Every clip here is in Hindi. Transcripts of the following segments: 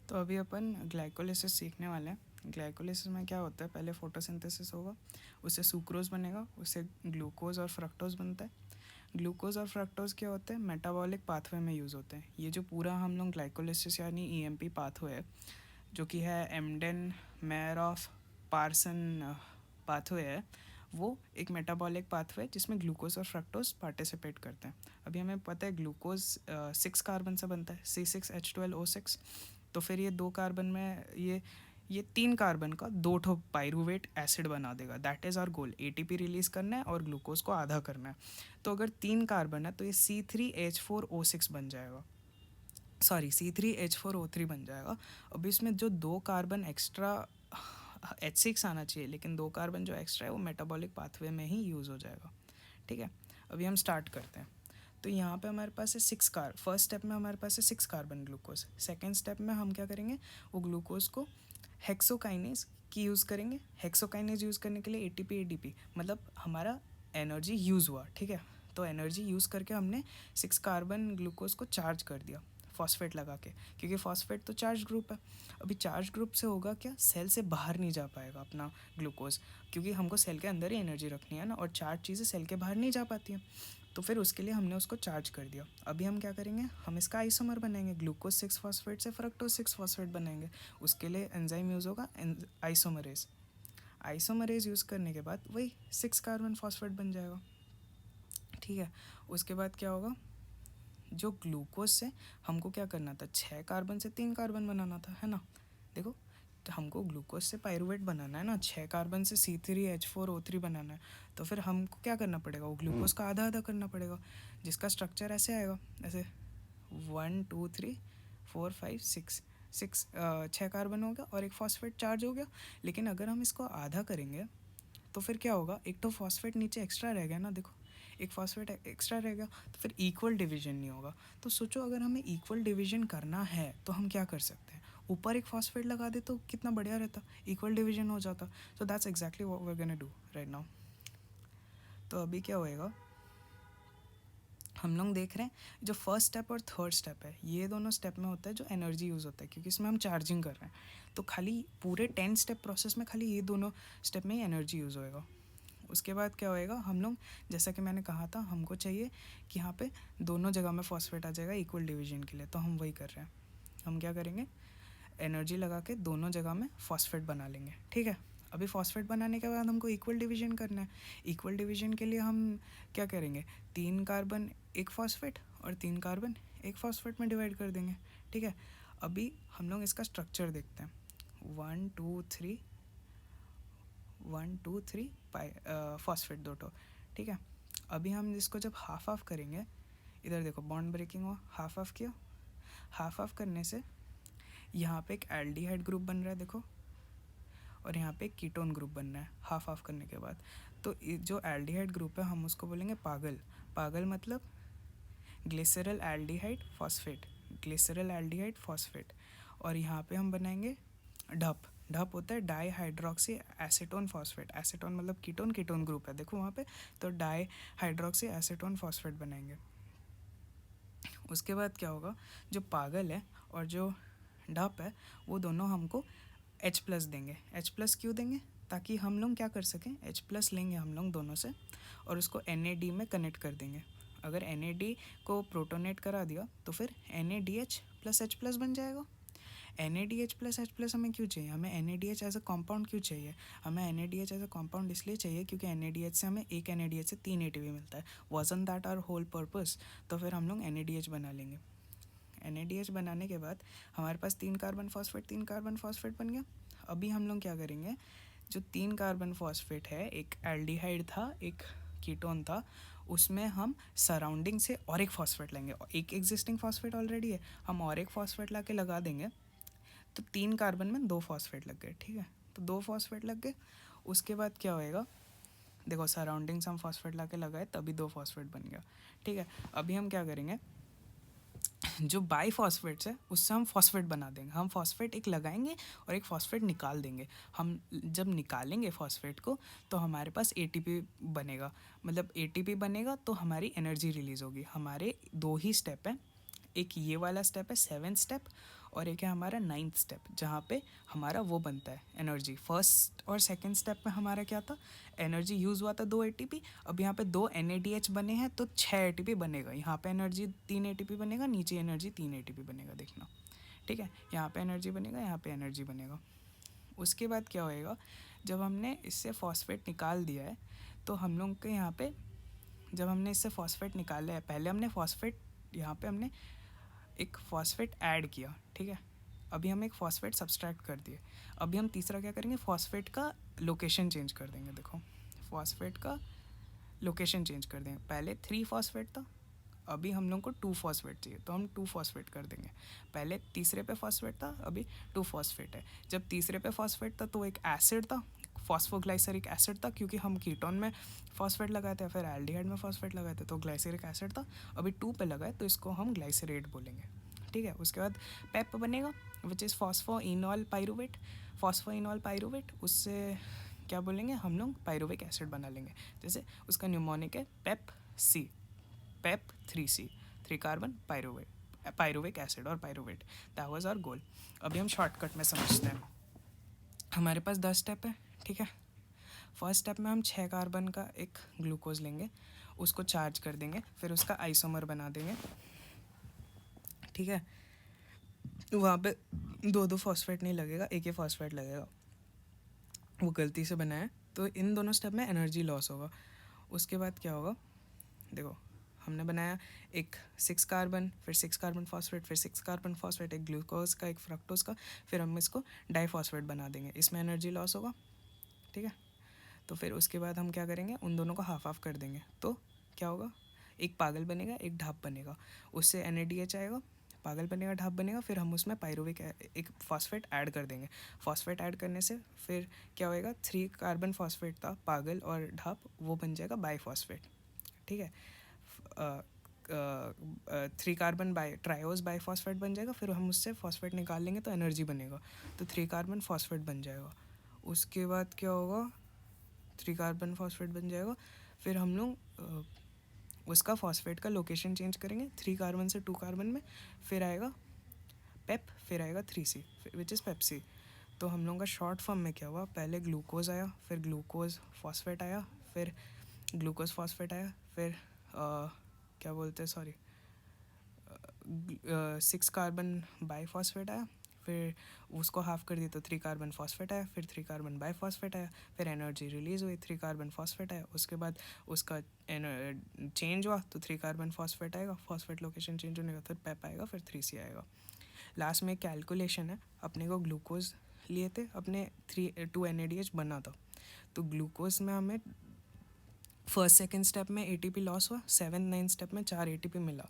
तो अभी अपन ग्लाइकोलिसिस सीखने वाले हैं। ग्लाइकोलिसिस में क्या होता है, पहले फोटोसिंथेसिस होगा, उससे सुक्रोज बनेगा, उससे ग्लूकोज और फ्रक्टोज बनता है। ग्लूकोज और फ्रक्टोज क्या होते हैं, मेटाबॉलिक पाथवे में यूज़ होते हैं। ये जो पूरा हम लोग ग्लाइकोलिसिस यानी ईएमपी पाथवे है, जो कि है एमडेन मेयरऑफ पार्सन पाथवे है, वो एक मेटाबॉलिक पाथवे है जिसमें ग्लूकोज और फ्रक्टोज पार्टिसिपेट करते हैं। अभी हमें पता है ग्लूकोज 6 कार्बन से बनता है, C6H12O6। तो फिर ये 2 कार्बन में ये 3 कार्बन का 2 ठो पायरूवेट एसिड बना देगा। That is our goal, ATP release करना है और ग्लूकोज को आधा करना है। तो अगर 3 कार्बन है तो ये C3H4O6 बन जाएगा, सॉरी C3H4O3 बन जाएगा। अब इसमें जो 2 कार्बन एक्स्ट्रा H6 आना चाहिए, लेकिन 2 कार्बन जो एक्स्ट्रा है वो मेटाबॉलिक पाथवे में ही यूज़ हो जाएगा। ठीक है, अभी हम स्टार्ट करते हैं। तो यहाँ पे हमारे पास है 6 फर्स्ट स्टेप में हमारे पास है 6 कार्बन ग्लूकोज। सेकेंड स्टेप में हम क्या करेंगे, वो ग्लूकोज को हेक्सोकाइनेज की यूज़ करेंगे। हेक्सोकाइनेज यूज़ करने के लिए एटीपी एडीपी मतलब हमारा एनर्जी यूज़ हुआ। ठीक है, तो एनर्जी यूज़ करके हमने 6 कार्बन ग्लूकोज को चार्ज कर दिया फॉस्फेट लगा के, क्योंकि फॉस्फेट तो चार्ज ग्रुप है। अभी चार्ज ग्रुप से होगा क्या, सेल से बाहर नहीं जा पाएगा अपना ग्लूकोज, क्योंकि हमको सेल के अंदर ही एनर्जी रखनी है ना, और चार्ज चीज़ें सेल के बाहर नहीं जा पाती हैं। तो फिर उसके लिए हमने उसको चार्ज कर दिया। अभी हम क्या करेंगे, हम इसका आइसोमर बनाएंगे, ग्लूकोज 6 फॉस्फेट से फ्रक्टोज 6 फॉस्फेट बनाएंगे। उसके लिए एंजाइम यूज़ होगा आइसोमरेज। आइसोमरेज यूज़ करने के बाद वही 6 कार्बन फॉस्फेट बन जाएगा। ठीक है, उसके बाद क्या होगा, जो ग्लूकोज से हमको क्या करना था, 6 कार्बन से 3 कार्बन बनाना था, है ना। देखो, तो हमको ग्लूकोज से पायरूवेट बनाना है ना, 6 कार्बन से C3H4O3 बनाना है। तो फिर हमको क्या करना पड़ेगा, वो ग्लूकोज का आधा आधा करना पड़ेगा, जिसका स्ट्रक्चर ऐसे आएगा, ऐसे 1 2 3 4 5 6 6 कार्बन हो गया और एक फॉस्फेट चार्ज हो गया। लेकिन अगर हम इसको आधा करेंगे तो फिर क्या होगा, एक तो फॉस्फेट नीचे एक्स्ट्रा रह गया ना, देखो एक फॉस्फेट एक्स्ट्रा रह गया, तो फिर इक्वल डिवीजन नहीं होगा। तो सोचो, अगर हमें इक्वल डिवीजन करना है तो हम क्या कर सकते हैं, ऊपर एक फॉस्फेट लगा दे तो कितना बढ़िया रहता, इक्वल डिवीजन हो जाता। So that's exactly what we are gonna do right now. तो अभी क्या होएगा, हम लोग देख रहे हैं जो फर्स्ट स्टेप और थर्ड स्टेप है, ये दोनों स्टेप में होता है जो एनर्जी यूज़ होता है, क्योंकि इसमें हम चार्जिंग कर रहे हैं। तो खाली पूरे 10 स्टेप प्रोसेस में खाली ये दोनों स्टेप में ही एनर्जी यूज़ होएगा। उसके बाद क्या होएगा, हम लोग जैसा कि मैंने कहा था, हमको चाहिए कि यहाँ पे दोनों जगह में फॉस्फेट आ जाएगा इक्वल डिवीजन के लिए, तो हम वही कर रहे हैं। हम क्या करेंगे, एनर्जी लगा के दोनों जगह में फॉस्फेट बना लेंगे। ठीक है, अभी फॉस्फेट बनाने के बाद हमको इक्वल डिवीजन करना है। इक्वल डिवीजन के लिए हम क्या करेंगे, 3 कार्बन एक फॉस्फेट और 3 कार्बन एक फॉस्फेट में डिवाइड कर देंगे। ठीक है, अभी हम लोग इसका स्ट्रक्चर देखते हैं, 1 2 3 1 2 3 फॉस्फेट दो ठो। ठीक है, अभी हम इसको जब हाफ ऑफ करेंगे, इधर देखो बॉन्ड ब्रेकिंग हुआ, हाफ ऑफ किया। हाफ ऑफ करने से यहाँ पे एक एल्डिहाइड ग्रुप बन रहा है, देखो, और यहाँ पे एक कीटोन ग्रुप बन रहा है हाफ ऑफ करने के बाद। तो जो एल्डिहाइड ग्रुप है हम उसको बोलेंगे पागल। पागल मतलब glycerol aldehyde phosphate, glycerol aldehyde phosphate. और यहाँ पे हम बनाएंगे ढप। ढप होता है di hydroxy acetone phosphate. Acetone मतलब कीटोन, कीटोन ग्रुप है देखो वहाँ पे, तो डाई हाइड्रोक्सी एसीटोन फॉस्फेट बनाएंगे। उसके बाद क्या होगा, जो पागल है और जो ढप है वो दोनों हमको H+ देंगे। H+ क्यों देंगे, ताकि हम लोग क्या कर सकें, H+ लेंगे हम लोग दोनों से और उसको NAD में कनेक्ट कर देंगे। अगर NAD को प्रोटोनेट करा दिया तो फिर NADH + H+ बन जाएगा। NADH + H+ हमें क्यों चाहिए, हमें NADH एज अ कॉम्पाउंड क्यों चाहिए, हमें NADH एज अ कॉम्पाउंड इसलिए चाहिए क्योंकि NADH से हमें एक NADH से 3 ATP मिलता है। Wasn't that our whole purpose. तो फिर हम लोग NADH बना लेंगे। NADH बनाने के बाद हमारे पास 3 कार्बन फॉस्फेट बन गया। अभी हम लोग क्या करेंगे, जो 3 कार्बन फॉस्फेट है, एक एल्डिहाइड था एक कीटोन था, उसमें हम सराउंडिंग से और एक फॉस्फेट लेंगे। एक एग्जिस्टिंग फॉस्फेट ऑलरेडी है, हम और एक फॉस्फेट ला के लगा देंगे, तो 3 कार्बन में 2 फॉस्फेट लग गए। ठीक है, तो 2 फॉस्फेट लग गए। उसके बाद क्या होएगा, देखो सराउंडिंग से हम फॉस्फेट ला के लगाए तभी 2 फॉस्फेट बन गया। ठीक है, अभी हम क्या करेंगे, जो बाई फॉस्फेट्स है उससे हम फॉस्फेट बना देंगे। हम फॉस्फेट एक लगाएंगे और एक फॉस्फेट निकाल देंगे। हम जब निकालेंगे फॉस्फेट को तो हमारे पास एटीपी बनेगा, मतलब एटीपी बनेगा तो हमारी एनर्जी रिलीज़ होगी। हमारे 2 ही स्टेप हैं, एक ये वाला स्टेप है 7th स्टेप, और एक है हमारा 9th स्टेप जहाँ पे हमारा वो बनता है एनर्जी। फर्स्ट और सेकंड स्टेप में हमारा क्या था, एनर्जी यूज़ हुआ था 2 ATP, अब यहाँ पे 2 NADH बने हैं तो 6 ATP बनेगा। यहाँ पे एनर्जी 3 ATP बनेगा, नीचे एनर्जी 3 ATP बनेगा, देखना ठीक है। यहाँ पे एनर्जी बनेगा, यहाँ पे एनर्जी बनेगा। उसके बाद क्या होएगा, जब हमने इससे फॉस्फेट निकाल दिया है तो हम लोग के यहाँ पे जब हमने इससे फॉस्फेट निकाला है, पहले हमने फॉस्फेट यहाँ पे हमने एक फॉस्फेट ऐड किया, ठीक है। अभी हम एक फॉस्फेट सब्सट्रैक्ट कर दिए। अभी हम तीसरा क्या करेंगे, फॉस्फेट का लोकेशन चेंज कर देंगे। देखो फॉस्फेट का लोकेशन चेंज कर देंगे। पहले 3 फॉस्फेट था, अभी हम लोग को 2 फॉस्फेट चाहिए तो हम 2 फॉस्फेट कर देंगे। पहले तीसरे पे फॉस्फेट था, अभी 2 फॉस्फेट है। जब तीसरे पे फॉस्फेट था तो एक एसिड था, फॉस्फोग्लाइसरिक एसिड था, क्योंकि हम कीटोन में फॉस्फेट लगाए थे, फिर एल्डिहाइड में फॉस्फेट लगाए थे तो ग्लाइसरिक एसिड था। अभी 2 पे लगाए तो इसको हम ग्लाइसरेट बोलेंगे, ठीक है। उसके बाद पेप बनेगा which is phosphoenol pyruvate. Phosphoenol pyruvate, उससे क्या बोलेंगे हम लोग, पाइरुविक एसिड बना लेंगे। जैसे उसका न्यूमोनिक है PEP C, PEP 3C, 3 carbon pyruvic acid और pyruvate. That was our goal. अभी हम शॉर्टकट में समझते हैं। हमारे पास 10 स्टेप है, ठीक है। फर्स्ट स्टेप में हम 6 कार्बन का एक ग्लूकोज लेंगे, उसको चार्ज कर देंगे, फिर उसका आइसोमर बना देंगे, ठीक है। वहाँ पे 2 फॉस्फेट नहीं लगेगा, एक ही फॉस्फेट लगेगा, वो गलती से बना है। तो इन दोनों स्टेप में एनर्जी लॉस होगा। उसके बाद क्या होगा, देखो हमने बनाया एक 6 कार्बन, फिर 6 कार्बन फॉस्फेट, फिर 6 कार्बन फॉस्फेट, एक ग्लूकोज का एक फ्रक्टोज का, फिर हम इसको डाइफॉस्फेट बना देंगे, इसमें एनर्जी लॉस होगा, ठीक है। तो फिर उसके बाद हम क्या करेंगे, उन दोनों को हाफ हाफ कर देंगे, तो क्या होगा, एक पागल बनेगा, एक ढाप बनेगा, उससे NADH आएगा, पागल बनेगा, ढाप बनेगा, फिर हम उसमें पाइरुविक एक फॉस्फेट ऐड कर देंगे। फॉस्फेट ऐड करने से फिर क्या होएगा, 3 कार्बन फॉस्फेट था पागल और ढाप, वो बन जाएगा बाईफॉस्फेट, ठीक है। 3 कार्बन ट्रायोज बाईफॉस्फेट बन जाएगा, फिर हम उससे फॉस्फेट निकाल लेंगे तो एनर्जी बनेगा, तो 3 कार्बन फॉस्फेट बन जाएगा। उसके बाद क्या होगा, 3 कार्बन फॉस्फेट बन जाएगा, फिर हम लोग उसका फॉस्फेट का लोकेशन चेंज करेंगे, 3 कार्बन से 2 कार्बन में, फिर आएगा पेप, फिर आएगा 3C विच इज़ पेप्सी। तो हम लोगों का शॉर्ट फॉर्म में क्या हुआ, पहले ग्लूकोज आया, फिर ग्लूकोज फॉस्फेट आया, फिर ग्लूकोज फॉस्फेट आया, फिर क्या बोलते हैं, सॉरी 6 कार्बन बाईफॉस्फेट आया, फिर उसको हाफ कर दिया तो 3 कार्बन फॉस्फेट आया, फिर 3 कार्बन बाईफॉस्फेट आया, फिर एनर्जी रिलीज़ हुई, 3 कार्बन फॉस्फेट आया। उसके बाद उसका चेंज हुआ तो 3 कार्बन फॉस्फेट आएगा, फॉस्फेट लोकेशन चेंज होने का, फिर पेप आएगा, फिर 3C आएगा। लास्ट में कैलकुलेशन है, अपने को ग्लूकोज लिए थे, अपने 2 NADH बना था, तो ग्लूकोज में हमें फर्स्ट सेकंड स्टेप में ATP लॉस हुआ, 7th 9th स्टेप में 4 ATP मिला,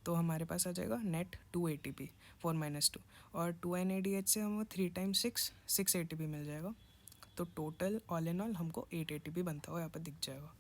तो हमारे पास आ जाएगा नेट 2 ATP 4 - 2, और 2 NADH से हमको 3 × 6 ATP मिल जाएगा, तो टोटल ऑल इन ऑल हमको 8 ATP बनता हुआ यहाँ पर दिख जाएगा।